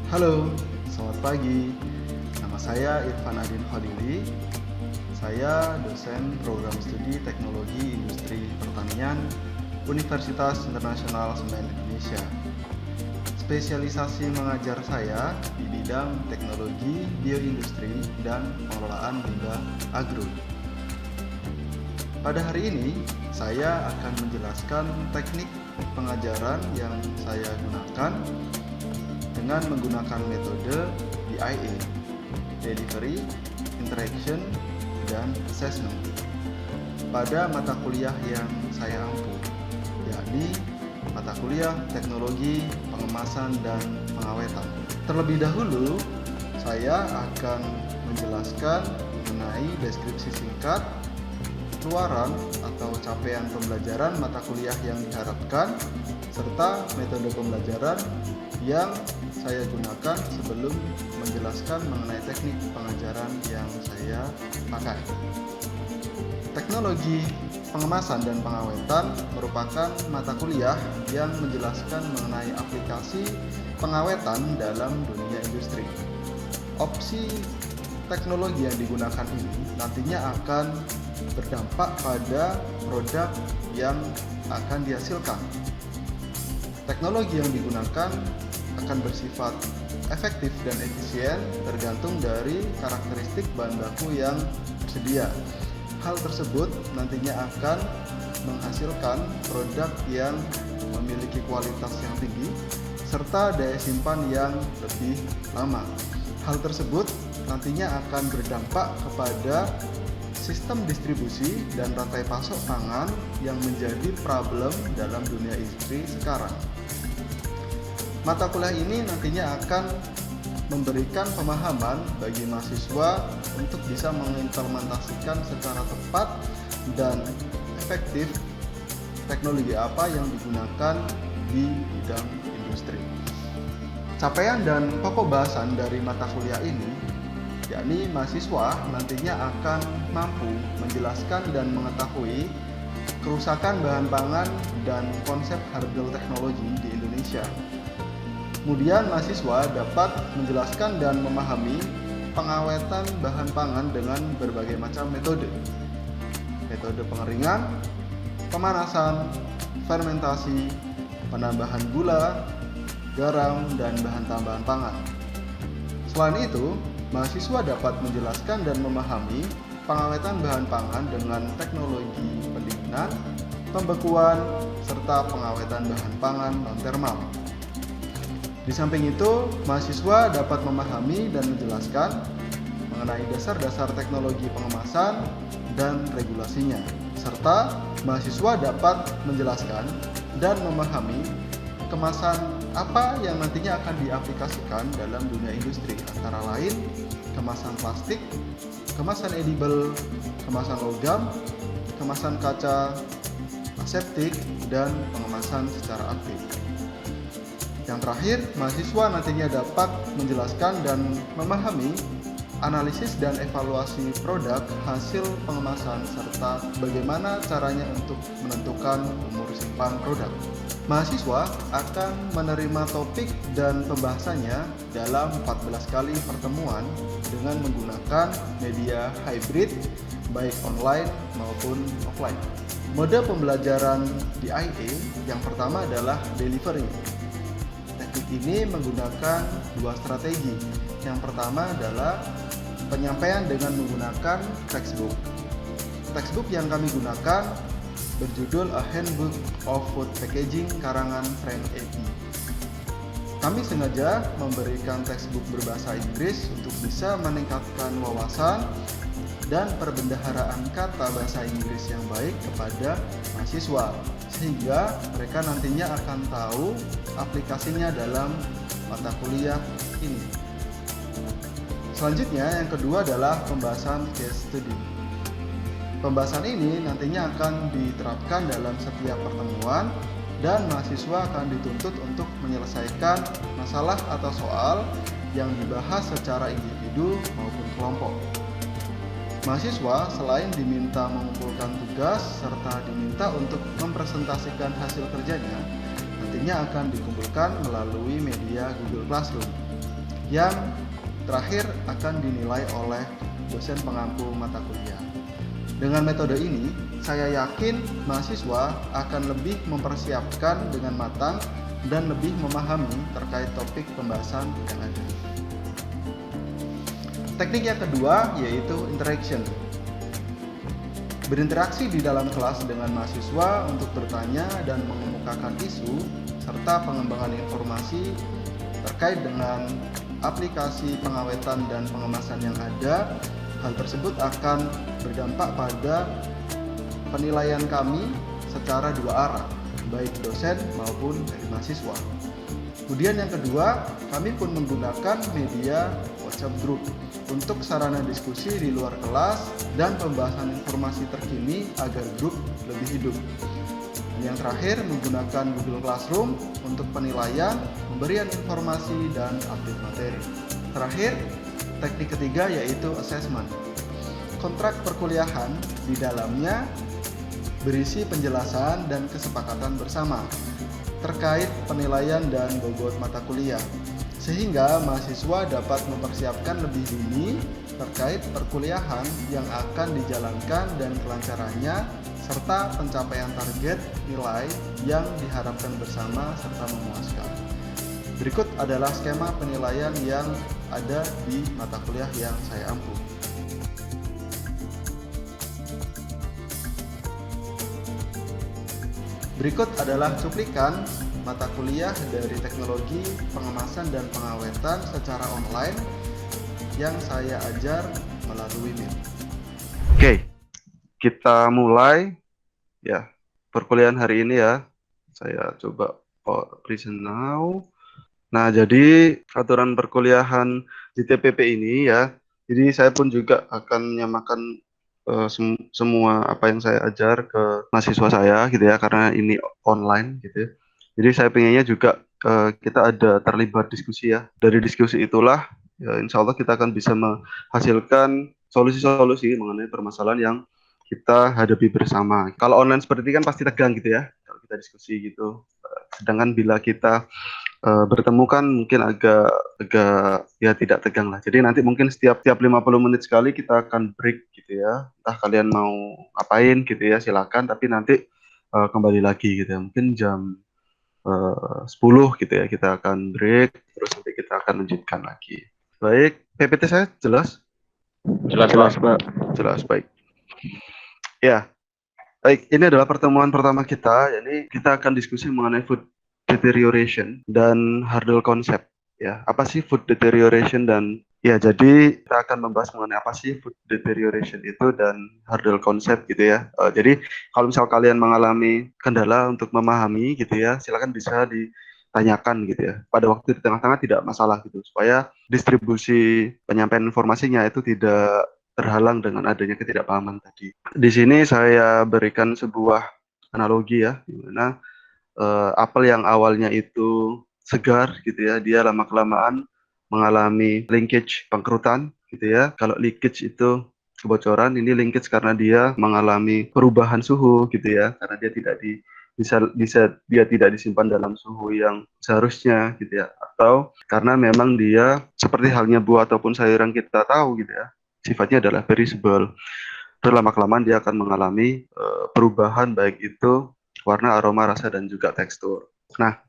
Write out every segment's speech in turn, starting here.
Halo, selamat pagi. Nama saya Irfan Adin Khalili. Saya dosen program studi Teknologi Industri Pertanian Universitas Internasional Semen Indonesia. Spesialisasi mengajar saya di bidang teknologi bioindustri dan pengelolaan limbah agro. Pada hari ini, saya akan menjelaskan teknik pengajaran yang saya gunakan dengan menggunakan metode DIA, Delivery, Interaction, dan Assessment, pada mata kuliah yang saya ampu, yakni mata kuliah Teknologi Pengemasan dan Pengawetan. Terlebih dahulu, saya akan menjelaskan mengenai deskripsi singkat, keluaran atau capaian pembelajaran mata kuliah yang diharapkan, serta metode pembelajaran yang saya gunakan sebelum menjelaskan mengenai teknik pengajaran yang saya pakai. Teknologi pengemasan dan pengawetan merupakan mata kuliah yang menjelaskan mengenai aplikasi pengawetan dalam dunia industri. Opsi teknologi yang digunakan ini nantinya akan berdampak pada produk yang akan dihasilkan. Teknologi yang digunakan akan bersifat efektif dan efisien tergantung dari karakteristik bahan baku yang tersedia. Hal tersebut nantinya akan menghasilkan produk yang memiliki kualitas yang tinggi serta daya simpan yang lebih lama. Hal tersebut nantinya akan berdampak kepada sistem distribusi dan rantai pasok pangan yang menjadi problem dalam dunia industri sekarang. Mata kuliah ini nantinya akan memberikan pemahaman bagi mahasiswa untuk bisa mengimplementasikan secara tepat dan efektif teknologi apa yang digunakan di bidang industri. Capaian dan pokok bahasan dari mata kuliah ini, yakni mahasiswa nantinya akan mampu menjelaskan dan mengetahui kerusakan bahan pangan dan konsep hardware teknologi di Indonesia. Kemudian mahasiswa dapat menjelaskan dan memahami pengawetan bahan pangan dengan berbagai macam metode. Metode pengeringan, pemanasan, fermentasi, penambahan gula, garam, dan bahan tambahan pangan. Selain itu, mahasiswa dapat menjelaskan dan memahami pengawetan bahan pangan dengan teknologi pendinginan, pembekuan, serta pengawetan bahan pangan non-termal. Di samping itu, mahasiswa dapat memahami dan menjelaskan mengenai dasar-dasar teknologi pengemasan dan regulasinya, serta mahasiswa dapat menjelaskan dan memahami kemasan apa yang nantinya akan diaplikasikan dalam dunia industri, antara lain kemasan plastik, kemasan edible, kemasan logam, kemasan kaca, aseptik, dan pengemasan secara aktif. Yang terakhir, mahasiswa nantinya dapat menjelaskan dan memahami analisis dan evaluasi produk hasil pengemasan serta bagaimana caranya untuk menentukan umur simpan produk. Mahasiswa akan menerima topik dan pembahasannya dalam 14 kali pertemuan dengan menggunakan media hybrid baik online maupun offline. Mode pembelajaran di IA yang pertama adalah delivery. Teknik ini menggunakan dua strategi. Yang pertama adalah penyampaian dengan menggunakan textbook. Textbook yang kami gunakan berjudul A Handbook of Food Packaging karangan Frank A.P. Kami sengaja memberikan textbook berbahasa Inggris untuk bisa meningkatkan wawasan dan perbendaharaan kata bahasa Inggris yang baik kepada mahasiswa, sehingga mereka nantinya akan tahu aplikasinya dalam mata kuliah ini. Selanjutnya, yang kedua adalah pembahasan case study. Pembahasan ini nantinya akan diterapkan dalam setiap pertemuan dan mahasiswa akan dituntut untuk menyelesaikan masalah atau soal yang dibahas secara individu maupun kelompok. Mahasiswa selain diminta mengumpulkan tugas serta diminta untuk mempresentasikan hasil kerjanya, nanti nantinya akan dikumpulkan melalui media Google Classroom yang terakhir akan dinilai oleh dosen pengampu mata kuliah. Dengan metode ini, saya yakin mahasiswa akan lebih mempersiapkan dengan matang dan lebih memahami terkait topik pembahasan yang ada. Teknik yang kedua yaitu interaction. Berinteraksi di dalam kelas dengan mahasiswa untuk bertanya dan mengemukakan isu serta pengembangan informasi terkait dengan aplikasi pengawetan dan pengemasan yang ada. Hal tersebut akan berdampak pada penilaian kami secara dua arah, baik dosen maupun dari mahasiswa. Kemudian yang kedua, kami pun menggunakan media WhatsApp Group untuk sarana diskusi di luar kelas dan pembahasan informasi terkini agar grup lebih hidup. Yang terakhir, menggunakan Google Classroom untuk penilaian, pemberian informasi, dan update materi. Terakhir, teknik ketiga yaitu assessment. Kontrak perkuliahan di dalamnya berisi penjelasan dan kesepakatan bersama terkait penilaian dan bobot mata kuliah, sehingga mahasiswa dapat mempersiapkan lebih dini terkait perkuliahan yang akan dijalankan dan kelancarannya, serta pencapaian target nilai yang diharapkan bersama serta memuaskan. Berikut adalah skema penilaian yang ada di mata kuliah yang saya ampu. Berikut adalah cuplikan mata kuliah dari teknologi pengemasan dan pengawetan secara online yang saya ajar melalui Meet. Oke, kita mulai ya perkuliahan hari ini ya. Saya coba present now. Nah, jadi aturan perkuliahan di TPP ini ya. Jadi saya pun juga akan menyamakan semua apa yang saya ajar ke mahasiswa saya gitu ya, karena ini online gitu ya. Jadi saya pengennya juga kita ada terlibat diskusi ya. Dari diskusi itulah ya, insya Allah kita akan bisa menghasilkan solusi-solusi mengenai permasalahan yang kita hadapi bersama. Kalau online seperti ini kan pasti tegang gitu ya, kalau kita diskusi gitu. Sedangkan bila kita bertemu kan mungkin agak ya tidak tegang lah. Jadi nanti mungkin setiap 50 menit sekali kita akan break gitu ya. Entah kalian mau ngapain gitu ya, silakan, tapi nanti kembali lagi gitu ya. Mungkin jam 10 gitu ya kita akan break, terus nanti kita akan lanjutkan lagi. Baik, PPT saya jelas? Jelas, Pak. Jelas, baik. Ya. Baik, ini adalah pertemuan pertama kita. Jadi kita akan diskusi mengenai food deterioration dan hurdle concept. Ya, apa sih food deterioration dan ya, jadi kita akan membahas mengenai apa sih food deterioration itu dan hurdle concept gitu ya. Jadi kalau misal kalian mengalami kendala untuk memahami gitu ya, silakan bisa ditanyakan gitu ya. Pada waktu di tengah-tengah tidak masalah gitu, supaya distribusi penyampaian informasinya itu tidak terhalang dengan adanya ketidakpahaman tadi. Di sini saya berikan sebuah analogi ya, di mana apel yang awalnya itu segar gitu ya, dia lama-kelamaan mengalami linkage bangkrutan gitu ya. Kalau leakage itu kebocoran, ini linkage karena dia mengalami perubahan suhu gitu ya, karena dia tidak dia tidak disimpan dalam suhu yang seharusnya gitu ya, atau karena memang dia seperti halnya buah ataupun sayuran kita tahu gitu ya, sifatnya adalah perishable. Terus lama-kelamaan dia akan mengalami perubahan baik itu warna, aroma, rasa, dan juga tekstur. Nah,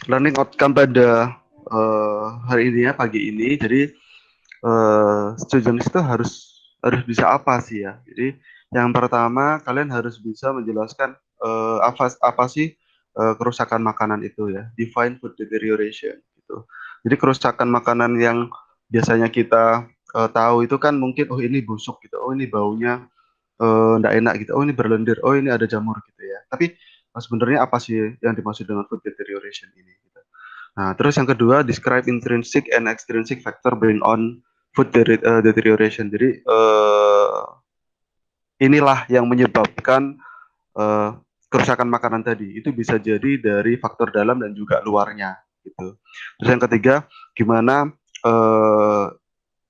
learning outcome pada hari ini ya, pagi ini, jadi students itu harus bisa apa sih ya? Jadi yang pertama kalian harus bisa menjelaskan apa sih kerusakan makanan itu ya, define food deterioration gitu. Jadi kerusakan makanan yang biasanya kita tahu itu kan mungkin oh ini busuk gitu, oh ini baunya nggak enak gitu, oh ini berlendir, oh ini ada jamur gitu ya. Tapi sebenarnya apa sih yang dimaksud dengan food deterioration ini gitu. Nah, terus yang kedua, describe intrinsic and extrinsic factor bring on food deterioration. Jadi inilah yang menyebabkan kerusakan makanan tadi. Itu bisa jadi dari faktor dalam dan juga luarnya gitu. Terus yang ketiga, gimana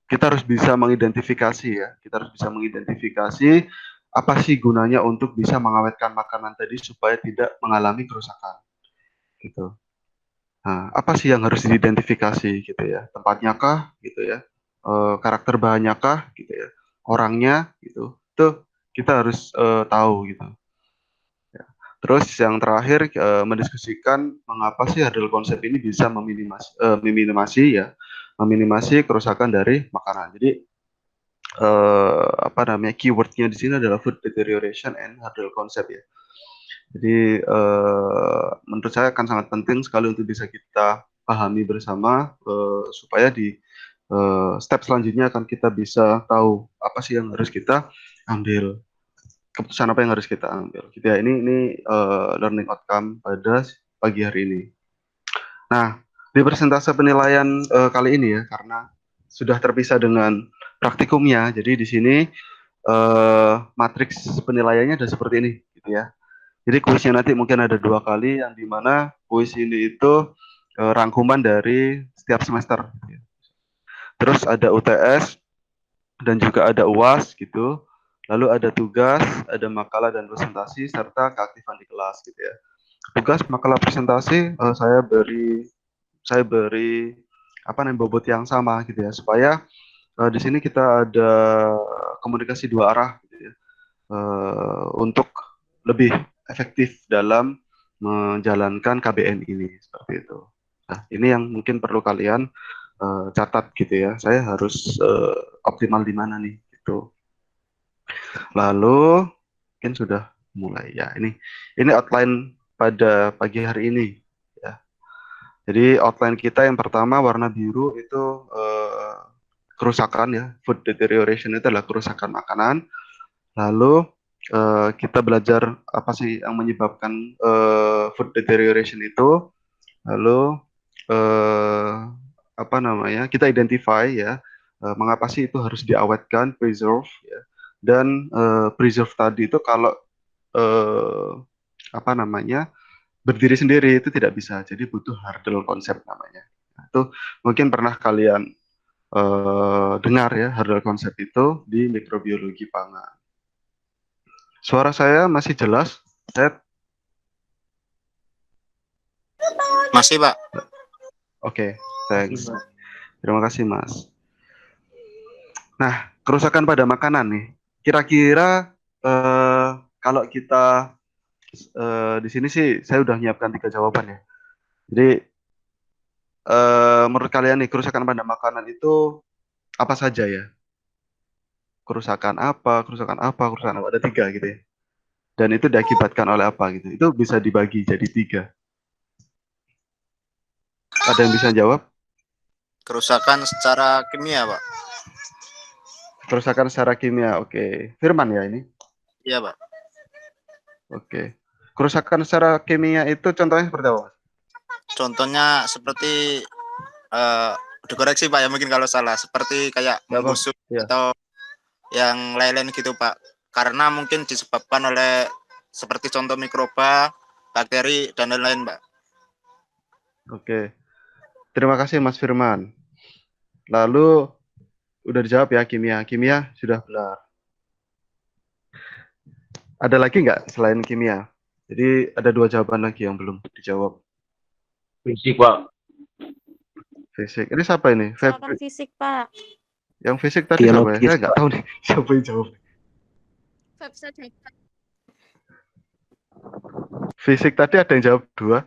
kita harus bisa mengidentifikasi ya. Kita harus bisa mengidentifikasi apa sih gunanya untuk bisa mengawetkan makanan tadi supaya tidak mengalami kerusakan. gitu. Nah, apa sih yang harus diidentifikasi gitu ya? Tempatnya kah gitu ya? Karakter bahannya kah gitu ya? Orangnya gitu. Itu kita harus tahu gitu. Ya. Terus yang terakhir mendiskusikan mengapa sih hurdle konsep ini bisa meminimasi kerusakan dari makanan. Jadi apa namanya keywordnya di sini adalah food deterioration and hurdle concept ya. Jadi menurut saya akan sangat penting sekali untuk bisa kita pahami bersama supaya di step selanjutnya akan kita bisa tahu apa sih yang harus kita ambil, keputusan apa yang harus kita ambil. Gitu ya. Ini learning outcome pada pagi hari ini. Nah, di persentase penilaian kali ini ya, karena sudah terpisah dengan praktikumnya, jadi di sini matriks penilaiannya ada seperti ini, gitu ya. Jadi kuisnya nanti mungkin ada 2 kali, yang dimana kuis ini itu rangkuman dari setiap semester. Terus ada UTS dan juga ada UAS gitu. Lalu ada tugas, ada makalah dan presentasi serta keaktifan di kelas gitu ya. Tugas, makalah, presentasi saya beri apa namanya bobot yang sama gitu ya, supaya di sini kita ada komunikasi 2 arah gitu ya, untuk lebih efektif dalam menjalankan KBM ini seperti itu. Nah, ini yang mungkin perlu kalian catat gitu ya. Saya harus optimal di mana nih gitu. Lalu mungkin sudah mulai ya. Ini outline pada pagi hari ini ya. Jadi outline kita yang pertama warna biru itu kerusakan ya. Food deterioration itu adalah kerusakan makanan. Lalu kita belajar apa sih yang menyebabkan food deterioration itu. Lalu eh, apa namanya? Kita identify ya mengapa sih itu harus diawetkan, preserve ya. Dan preserve tadi itu kalau eh, apa namanya? Berdiri sendiri itu tidak bisa. Jadi butuh hurdle konsep namanya. Nah, itu mungkin pernah kalian dengar ya hurdle konsep itu di mikrobiologi pangan. Suara saya masih jelas? Saya Masih, Pak. Oke, thanks. Terima kasih, Mas. Nah, kerusakan pada makanan nih. Kira-kira kalau kita di sini sih saya udah nyiapkan 3 jawaban ya. Jadi menurut kalian nih kerusakan pada makanan itu apa saja ya? Kerusakan apa? Kerusakan apa? Kerusakan apa? Ada 3 gitu ya. Dan itu diakibatkan oleh apa gitu? Itu bisa dibagi jadi 3. Ada yang bisa jawab? Kerusakan secara kimia, Pak. Kerusakan secara kimia. Oke. Firman ya ini. Iya, Pak. Oke. Kerusakan secara kimia itu contohnya seperti apa? Contohnya seperti dikoreksi, Pak, ya mungkin kalau salah. Seperti kayak membusuk ya. atau yang lain-lain gitu, Pak. Karena mungkin disebabkan oleh seperti contoh mikroba, bakteri, dan lain-lain, Pak. Oke. Terima kasih Mas Firman. Lalu udah dijawab ya kimia. Kimia sudah benar. Ada lagi nggak selain kimia? Jadi ada 2 jawaban lagi yang belum dijawab. Fisik, Pak. Fisik. Ini siapa ini? Silakan fisik, Pak. Yang fisik tadi siapa ya? Saya nggak tahu nih siapa yang jawab. Fisik tadi ada yang jawab 2.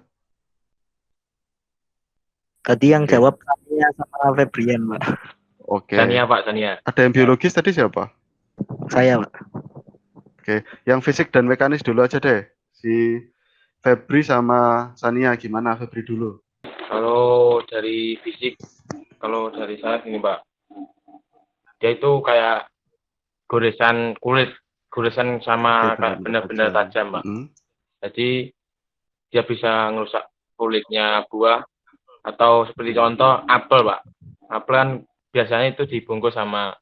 Tadi yang jawab Sania sama Febrian, Pak. Oke. Sania, Pak, Sania. Ada yang biologis tadi siapa? Saya, Pak. Oke. Yang fisik dan mekanis dulu aja deh. Si Febri sama Sania, gimana Febri dulu? Kalau dari fisik, kalau dari saya ini, Pak. Dia itu kayak goresan kulit, goresan sama kayak benda-benda tajam, Pak. Jadi dia bisa ngerusak kulitnya buah, atau seperti contoh apel, Pak. Apel kan biasanya itu dibungkus sama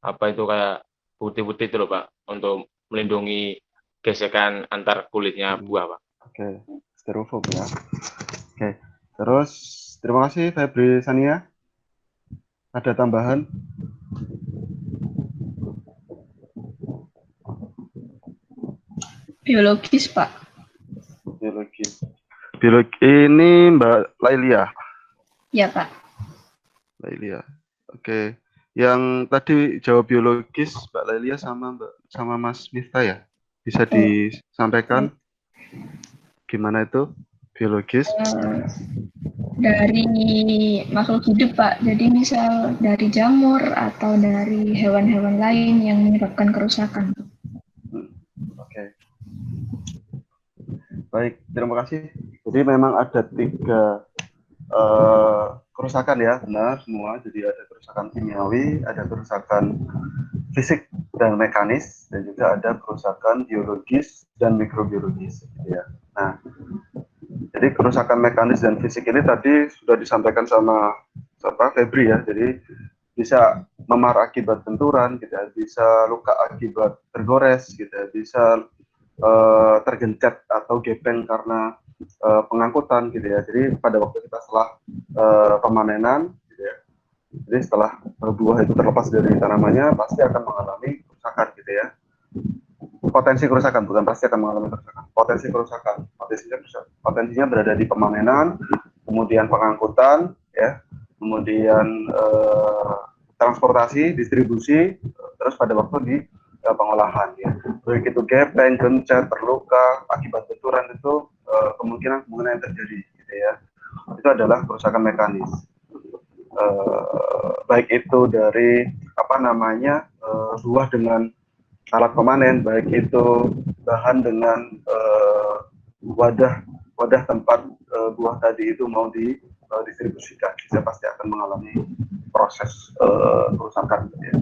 apa itu kayak putih-putih itu loh, Pak, untuk melindungi gesekan antar kulitnya buah, Pak. Oke, styrofoam ya. Oke, terus terima kasih Febri Sania. Ada tambahan? Biologis, Pak. Biologis. Biologi ini Mbak Lailia. Ya, Pak. Lailia. Oke. Yang tadi jawab biologis Mbak Lailia sama Mas Miftah ya. Bisa disampaikan gimana itu biologis? Dari makhluk hidup, Pak. Jadi misal dari jamur atau dari hewan-hewan lain yang menyebabkan kerusakan. Oke. Baik, terima kasih. Jadi memang ada 3 kerusakan ya, benar semua. Jadi ada kerusakan kimiawi, ada kerusakan fisik dan mekanis, dan juga ada kerusakan biologis dan mikrobiologis. Gitu ya. Nah, jadi kerusakan mekanis dan fisik ini tadi sudah disampaikan sama Febri ya. Jadi bisa memar akibat benturan, gitu ya, bisa luka akibat tergores, gitu ya, bisa tergencet atau gepeng karena pengangkutan, gitu ya. Jadi pada waktu kita setelah pemanenan, gitu ya, jadi setelah buah itu terlepas dari tanamannya, pasti akan mengalami kerusakan, gitu ya. Potensi kerusakan, bukan pasti akan mengalami kerusakan. Potensinya berada di pemanenan, kemudian pengangkutan, ya, kemudian transportasi, distribusi, terus pada waktu di pengolahan, ya. Baik itu gepeng, gencet, terluka akibat benturan itu kemungkinan yang terjadi, gitu ya. Itu adalah kerusakan mekanis. Baik itu dari buah dengan alat pemanen, baik itu bahan dengan wadah tempat buah tadi itu mau didistribusikan, bisa pasti akan mengalami proses kerusakan. Gitu ya.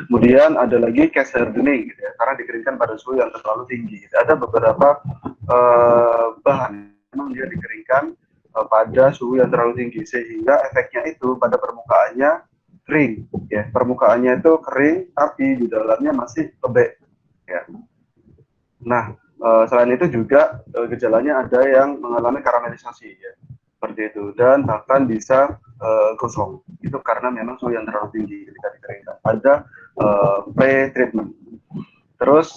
Kemudian ada lagi case hardening, gitu ya, karena dikeringkan pada suhu yang terlalu tinggi. Gitu. Ada beberapa bahan memang dia dikeringkan pada suhu yang terlalu tinggi, sehingga efeknya itu pada permukaannya kering, ya, permukaannya itu kering tapi di dalamnya masih lembek, ya. Nah, selain itu juga gejalanya ada yang mengalami karamelisasi, ya, seperti itu, dan bahkan bisa gosong. Itu karena memang suhu yang terlalu tinggi ketika dikeringkan. Ada pre-treatment. Terus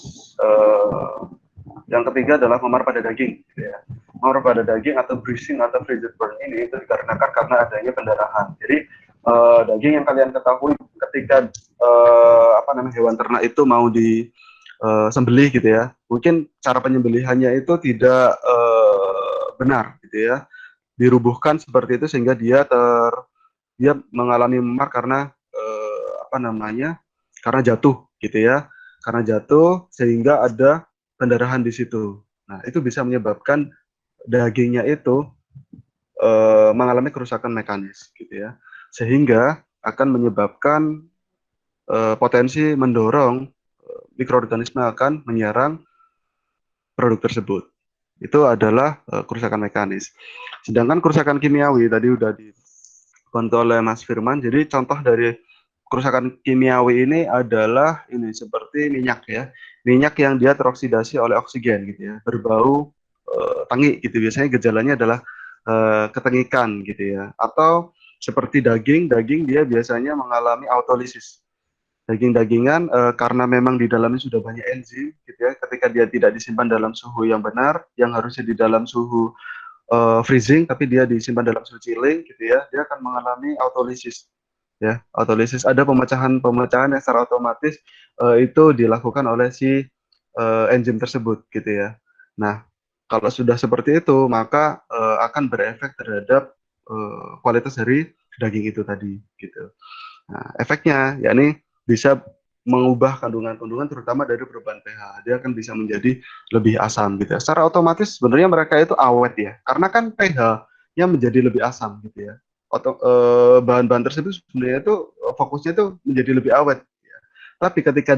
yang ketiga adalah memar pada daging, gitu ya. Memar pada daging atau bruising atau freezer burn ini itu dikarenakan karena adanya pendarahan. Jadi daging yang kalian ketahui ketika hewan ternak itu mau disembelih, gitu ya. Mungkin cara penyembelihannya itu tidak benar, gitu ya. Dirubuhkan seperti itu sehingga dia mengalami memar karena karena jatuh, gitu ya. Karena jatuh sehingga ada pendarahan di situ. Nah, itu bisa menyebabkan dagingnya itu mengalami kerusakan mekanis, gitu ya. Sehingga akan menyebabkan potensi mendorong mikroorganisme akan menyerang produk tersebut. Itu adalah kerusakan mekanis. Sedangkan kerusakan kimiawi tadi udah dibantu oleh Mas Firman. Jadi contoh dari kerusakan kimiawi ini adalah ini seperti minyak, ya. Minyak yang dia teroksidasi oleh oksigen, gitu ya. Berbau tengik, gitu. Biasanya gejalanya adalah ketengikan, gitu ya. Atau seperti daging dia biasanya mengalami autolisis. Daging-dagingan karena memang di dalamnya sudah banyak enzim, gitu ya. Ketika dia tidak disimpan dalam suhu yang benar, yang harusnya di dalam suhu freezing, tapi dia disimpan dalam suhu chilling, gitu ya, dia akan mengalami autolisis. Ya, autolisis, ada pemecahan yang secara otomatis itu dilakukan oleh si enzim tersebut, gitu ya. Nah, kalau sudah seperti itu, maka akan berefek terhadap kualitas dari daging itu tadi, gitu. Nah, efeknya yakni bisa mengubah kandungan-kandungan terutama dari perubahan pH. Dia akan bisa menjadi lebih asam, gitu ya. Secara otomatis sebenarnya mereka itu awet, ya, karena kan pH-nya menjadi lebih asam, gitu ya. Bahan-bahan tersebut sebenarnya itu fokusnya itu menjadi lebih awet, ya. Tapi ketika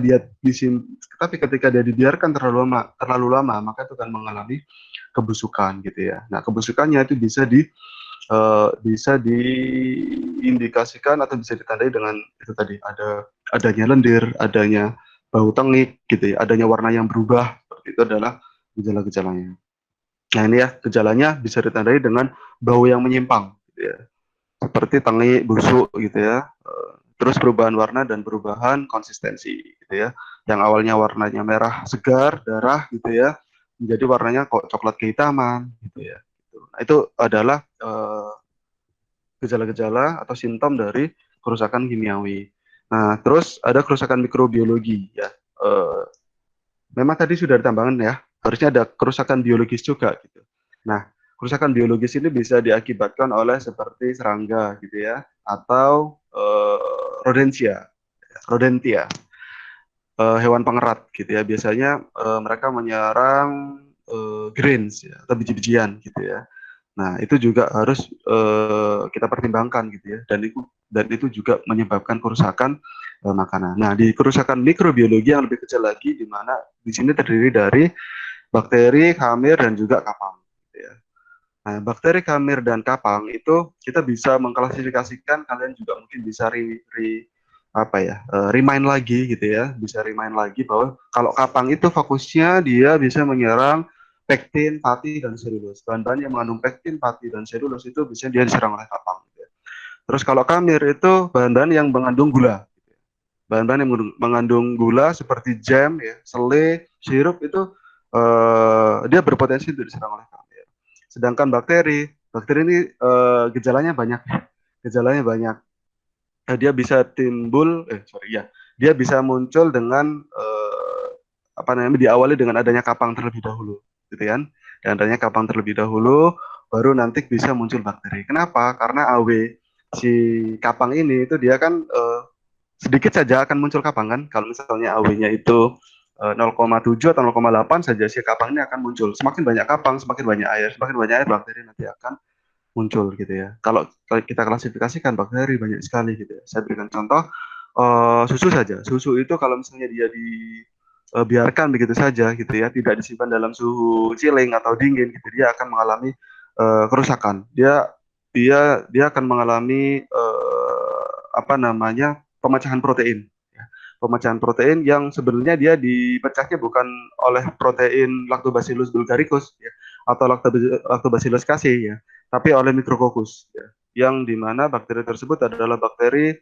dia dibiarkan terlalu lama, maka itu akan mengalami kebusukan, gitu ya. Nah, kebusukannya itu bisa diindikasikan atau bisa ditandai dengan itu tadi, adanya lendir, adanya bau tengik, gitu ya, adanya warna yang berubah. Seperti itu adalah gejala-gejalanya. Nah, ini ya, gejalanya bisa ditandai dengan bau yang menyimpang, gitu ya. Seperti tengik, busuk, gitu ya. Terus perubahan warna dan perubahan konsistensi, gitu ya. Yang awalnya warnanya merah segar, darah, gitu ya, menjadi warnanya kok coklat kehitaman, gitu ya. gitu. Nah, itu adalah gejala-gejala atau simptom dari kerusakan kimiawi. Nah, terus ada kerusakan mikrobiologi ya. Memang tadi sudah ditambahkan ya, harusnya ada kerusakan biologis juga gitu. Nah, kerusakan biologis ini bisa diakibatkan oleh seperti serangga gitu ya, atau rodentia, hewan pengerat gitu ya. Biasanya mereka menyerang grains ya, atau biji-bijian gitu ya. Nah, itu juga harus kita pertimbangkan gitu ya, dan itu juga menyebabkan kerusakan makanan. Nah, di kerusakan mikrobiologi yang lebih kecil lagi, di mana di sini terdiri dari bakteri, kamir, dan juga kapang. Gitu ya. Nah, bakteri, kamir, dan kapang itu kita bisa mengklasifikasikan. Kalian juga mungkin bisa remind lagi gitu ya, bisa remind lagi bahwa kalau kapang itu fokusnya dia bisa menyerang pektin, pati, dan selulus. Bahan-bahan yang mengandung pektin, pati, dan selulus itu bisa dia diserang oleh kapang. Gitu ya. Terus kalau kamir itu bahan-bahan yang mengandung gula. Gitu ya. Bahan-bahan yang mengandung gula seperti jam, ya, selai, sirup itu dia berpotensi untuk diserang oleh kamir. Sedangkan bakteri ini gejalanya banyak. Gejalanya banyak. Dia bisa dia bisa muncul dengan diawali dengan adanya kapang terlebih dahulu, gitu kan? Dan adanya kapang terlebih dahulu, baru nanti bisa muncul bakteri. Kenapa? Karena AW si kapang ini itu dia kan sedikit saja akan muncul kapang kan? Kalau misalnya AW-nya itu 0,7 atau 0,8 saja si kapang ini akan muncul. Semakin banyak kapang, semakin banyak air bakteri nanti akan muncul gitu ya. Kalau kita klasifikasikan bakteri banyak sekali gitu ya. Saya berikan contoh susu saja. Susu itu kalau misalnya dia dibiarkan begitu saja gitu ya, tidak disimpan dalam suhu chilling atau dingin gitu, dia akan mengalami kerusakan. Dia akan mengalami pemecahan protein. Ya. Pemecahan protein yang sebenarnya dia dipecahnya bukan oleh protein Lactobacillus bulgaricus ya, atau Lactobacillus casei ya, tapi oleh Micrococcus ya, yang dimana bakteri tersebut adalah bakteri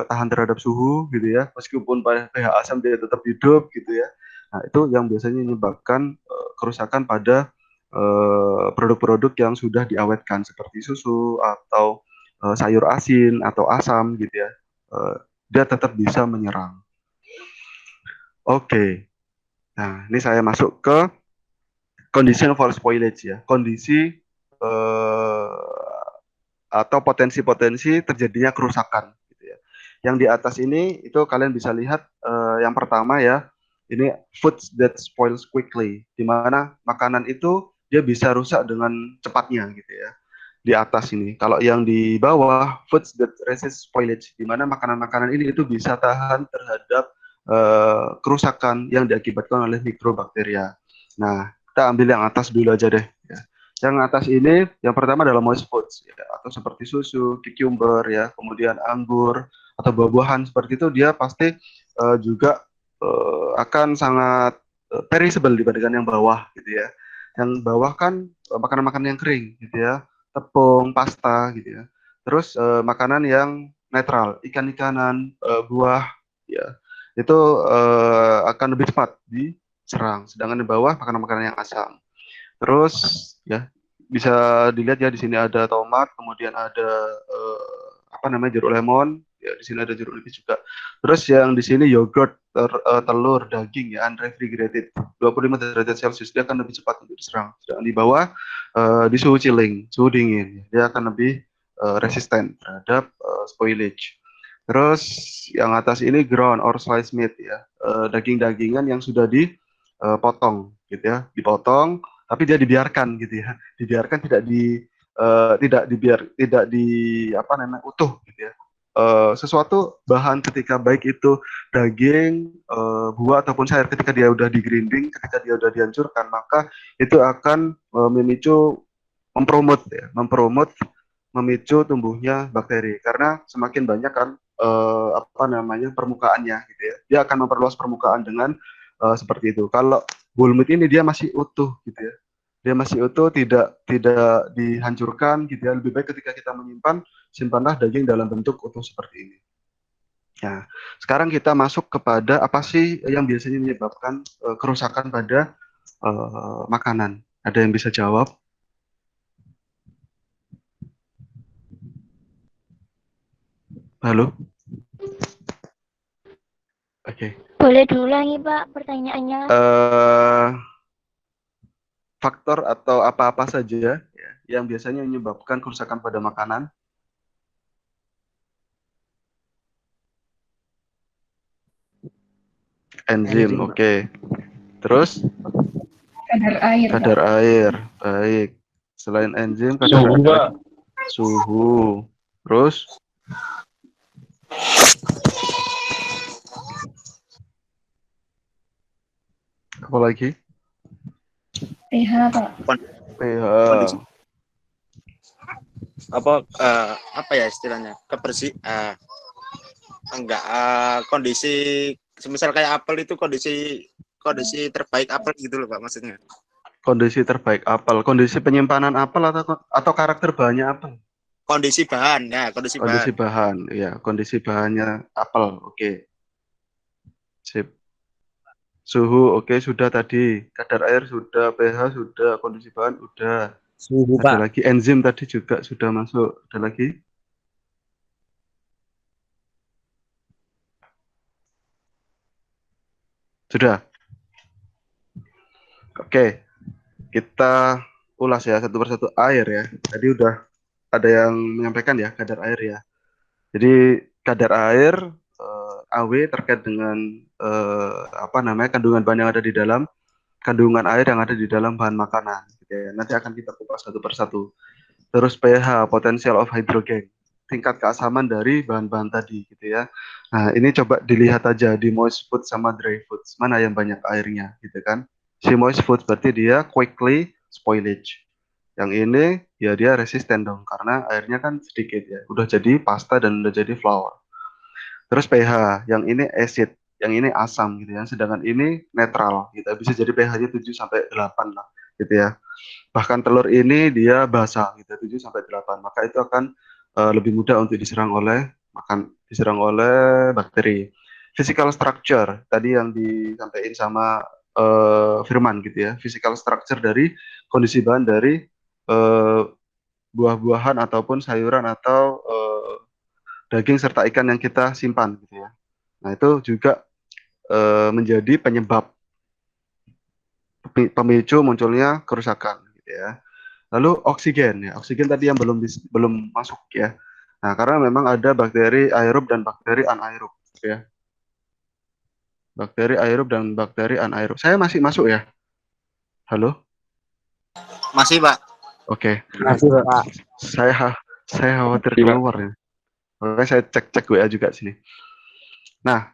tahan terhadap suhu gitu ya, meskipun pH asam dia tetap hidup gitu ya. Nah, itu yang biasanya menyebabkan kerusakan pada produk-produk yang sudah diawetkan seperti susu atau sayur asin atau asam gitu ya. Dia tetap bisa menyerang. Oke. Nah, ini saya masuk ke condition for spoilage ya. Kondisi atau potensi-potensi terjadinya kerusakan gitu ya. Yang di atas ini itu kalian bisa lihat yang pertama ya, ini foods that spoils quickly, di mana makanan itu dia bisa rusak dengan cepatnya gitu ya. Di atas ini. Kalau yang di bawah foods that resist spoilage, di mana makanan-makanan ini itu bisa tahan terhadap kerusakan yang diakibatkan oleh mikrobakteria. Nah, kita ambil yang atas dulu aja deh ya. Yang atas ini, yang pertama adalah moist foods, ya, atau seperti susu, cucumber, ya, kemudian anggur, atau buah-buahan seperti itu, dia pasti juga akan sangat perishable dibandingkan yang bawah, gitu ya. Yang bawah kan makanan-makanan yang kering, gitu ya, tepung, pasta, gitu ya. Terus makanan yang netral, ikan-ikanan, buah, ya, itu akan lebih cepat diserang. Sedangkan di bawah makanan-makanan yang asam. Terus ya bisa dilihat ya, di sini ada tomat, kemudian ada jeruk lemon, ya di sini ada jeruk nipis juga. Terus yang di sini yogurt, telur, daging ya unrefrigerated 25 derajat Celcius, dia akan lebih cepat untuk diserang. Sedangkan di bawah di suhu chilling, suhu dingin, dia akan lebih resisten terhadap spoilage. Terus yang atas ini ground or sliced meat ya, daging-dagingan yang sudah dipotong gitu ya, dipotong tapi dia dibiarkan gitu ya, dibiarkan tidak utuh gitu ya. Sesuatu bahan ketika baik itu daging, buah ataupun sayur, ketika dia udah di-grinding, ketika dia udah dihancurkan, maka itu akan memicu tumbuhnya bakteri, karena semakin banyak kan permukaannya gitu ya, dia akan memperluas permukaan dengan seperti itu. Kalau whole meat ini dia masih utuh gitu ya, dia masih utuh, tidak dihancurkan gitu ya. Lebih baik ketika kita menyimpan, simpanlah daging dalam bentuk utuh seperti ini. Nah, sekarang kita masuk kepada apa sih yang biasanya menyebabkan kerusakan pada makanan. Ada yang bisa jawab? Halo? Oke. Boleh diulangi Pak pertanyaannya? Faktor atau apa-apa saja ya, yang biasanya menyebabkan kerusakan pada makanan. Enzim, oke. Terus? Kadar air, Pak. Kadar air, baik. Selain enzim, kadar Suhu, air. Pak. Suhu. Terus? Apa lagi? pH, Pak. pH. Kondisi. Apa ya istilahnya? Kondisi semisal kayak apel itu kondisi terbaik apel gitu loh Pak maksudnya. Kondisi terbaik apel, kondisi penyimpanan apel atau karakter bahannya apel? Kondisi bahan ya, kondisi bahan, ya, kondisi bahannya apel, oke. Sip. Suhu, oke, sudah tadi. Kadar air sudah, pH sudah, kondisi bahan udah. Suhu, Ada Pak. lagi, enzim tadi juga sudah masuk. Ada lagi? Sudah. Oke, kita ulas ya satu persatu. Air ya. Tadi udah ada yang menyampaikan ya kadar air ya. Jadi kadar air AW terkait dengan kandungan bahan yang ada di dalam, kandungan air yang ada di dalam bahan makanan. Gitu ya. Nanti akan kita kupas satu persatu. Terus pH, potential of hydrogen, tingkat keasaman dari bahan-bahan tadi, gitu ya. Nah, ini coba dilihat aja di moist food sama dry food, mana yang banyak airnya, gitu kan. Si moist food berarti dia quickly spoilage. Yang ini ya dia resisten dong, karena airnya kan sedikit ya, udah jadi pasta dan udah jadi flour. Terus pH, yang ini acid, yang ini asam gitu ya, sedangkan ini netral, gitu. Bisa jadi pH-nya 7 sampai 8 lah, gitu ya. Bahkan telur ini dia basah gitu 7 sampai 8. Maka itu akan lebih mudah untuk diserang oleh bakteri. Physical structure tadi yang disampaikan sama Firman gitu ya. Physical structure dari kondisi bahan dari buah-buahan ataupun sayuran atau daging serta ikan yang kita simpan gitu ya. Nah, itu juga menjadi penyebab pemicu munculnya kerusakan gitu ya. Lalu oksigen ya, oksigen tadi yang belum masuk ya. Nah, karena memang ada bakteri aerob dan bakteri anaerob ya. Bakteri aerob dan bakteri anaerob. Saya masih masuk ya? Halo? Masih Pak. Oke. Masih, Pak. Saya khawatir keluar ya. Oke, saya cek WA juga sini. Nah,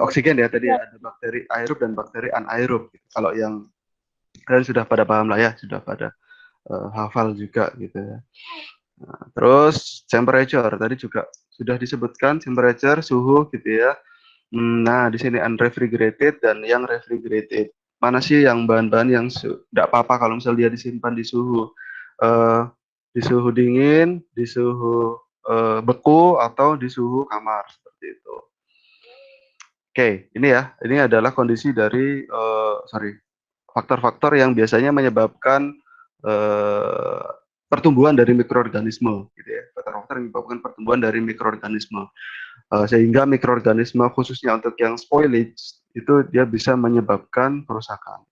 oksigen ya tadi ada bakteri aerob dan bakteri anaerob. Kalau yang kalian sudah pada paham lah ya, sudah pada hafal juga gitu ya. Nah, terus temperature tadi juga sudah disebutkan temperature suhu gitu ya. Nah, di sini unrefrigerated dan yang refrigerated. Mana sih yang bahan-bahan yang tidak apa-apa kalau misalnya dia disimpan di suhu dingin, di suhu beku atau di suhu kamar seperti itu. Oke, ini ya, ini adalah kondisi dari faktor-faktor yang biasanya menyebabkan pertumbuhan dari mikroorganisme gitu ya. Faktor-faktor yang menyebabkan pertumbuhan dari mikroorganisme. Sehingga mikroorganisme khususnya untuk yang spoilage itu dia bisa menyebabkan kerusakan.